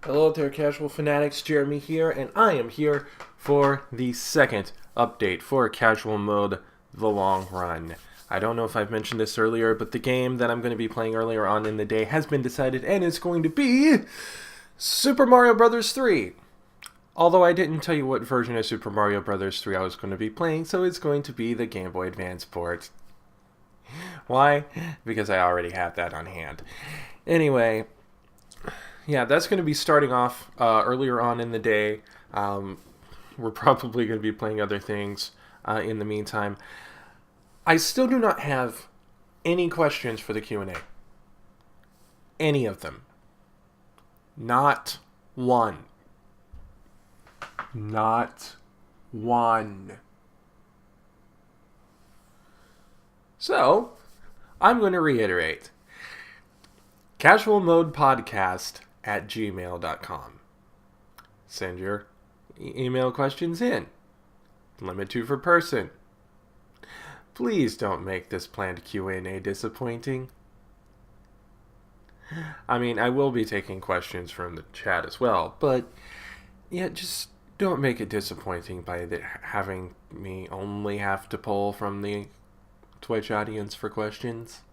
Hello there, casual fanatics. Jeremy here, and I am here for the second update for Casual Mode: The Long Run. I don't know if I've mentioned this earlier, but the game that I'm going to be playing earlier on in the day has been decided, and it's going to be Super Mario Bros. 3. Although I didn't tell you what version of Super Mario Bros. 3 I was going to be playing, so it's going to be the Game Boy Advance port. Why? Because I already have that on hand. Anyway, yeah, that's going to be starting off earlier on in the day. We're probably going to be playing other things in the meantime. I still do not have any questions for the Q&A. Any of them. Not one. Not one. So, I'm going to reiterate. casualmodepodcast@gmail.com. Send your email questions in. Limit 2 per person. Please don't make this planned Q&A disappointing. I mean, I will be taking questions from the chat as well, but yeah, just don't make it disappointing by having me only have to pull from the Twitch audience for questions.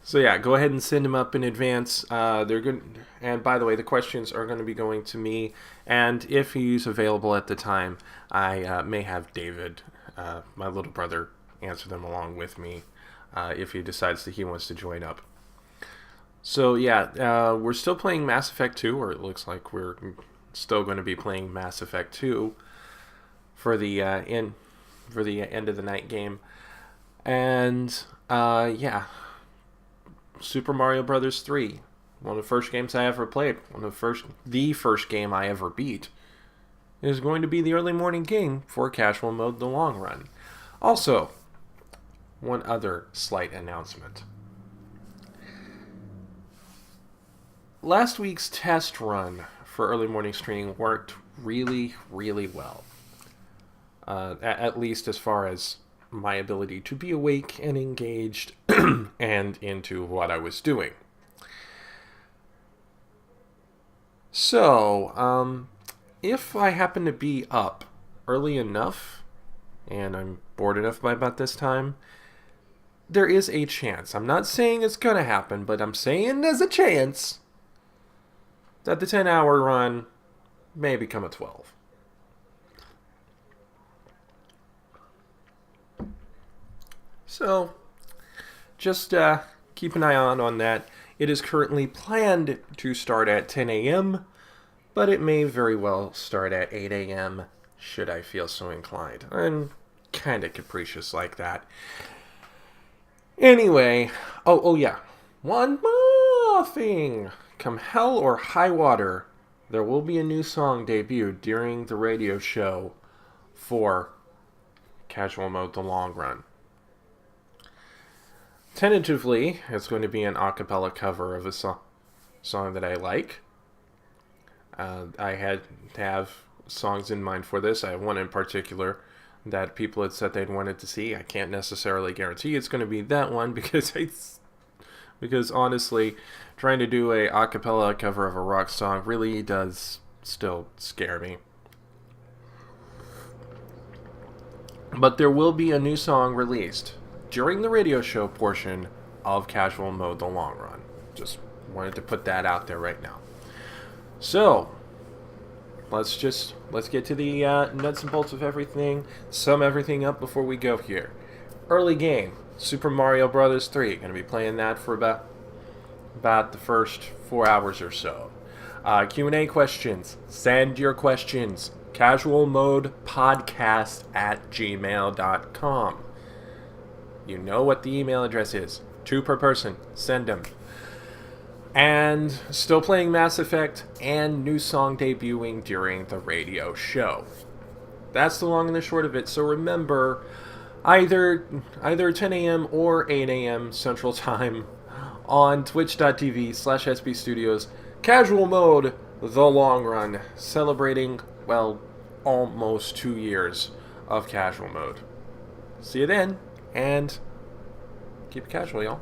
So yeah, go ahead and send them up in advance. They're good, and by the way, the questions are going to be going to me. And if he's available at the time, I may have David, my little brother, answer them along with me if he decides that he wants to join up. So yeah, we're still playing Mass Effect 2, or it looks like we're still going to be playing Mass Effect 2 for the end of the night game, and yeah. Super Mario Bros. 3, one of the first games I ever played, the first game I ever beat, is going to be the early morning game for Casual Mode: The Long Run. Also, one other slight announcement. Last week's test run for early morning streaming worked really, really well. At least as far as my ability to be awake and engaged and into what I was doing. So, if I happen to be up early enough, and I'm bored enough by about this time, there is a chance. I'm not saying it's going to happen, but I'm saying there's a chance that the 10-hour run may become a 12. So, just keep an eye on that. It is currently planned to start at 10 a.m., but it may very well start at 8 a.m. should I feel so inclined. I'm kind of capricious like that. Anyway, oh yeah, one more thing. Come hell or high water, there will be a new song debuted during the radio show for Casual Mode: The Long Run. Tentatively, it's going to be an a cappella cover of a song that I like. I had to have songs in mind for this. I have one in particular that people had said they'd wanted to see. I can't necessarily guarantee it's going to be that one because honestly, trying to do a cappella cover of a rock song really does still scare me. But there will be a new song released during the radio show portion of Casual Mode: The Long Run. Just wanted to put that out there right now. So, let's get to the nuts and bolts of everything, sum everything up before we go here. Early game, Super Mario Bros. 3. Going to be playing that for about the first 4 hours or so. Q&A questions. Send your questions. casualmodepodcast@gmail.com. You know what the email address is. 2 per person. Send them. And still playing Mass Effect and new song debuting during the radio show. That's the long and the short of it. So remember, either 10 a.m. or 8 a.m. Central Time on twitch.tv/SB Studios. Casual Mode: The Long Run. Celebrating, well, almost 2 years of Casual Mode. See you then. And keep it casual, y'all.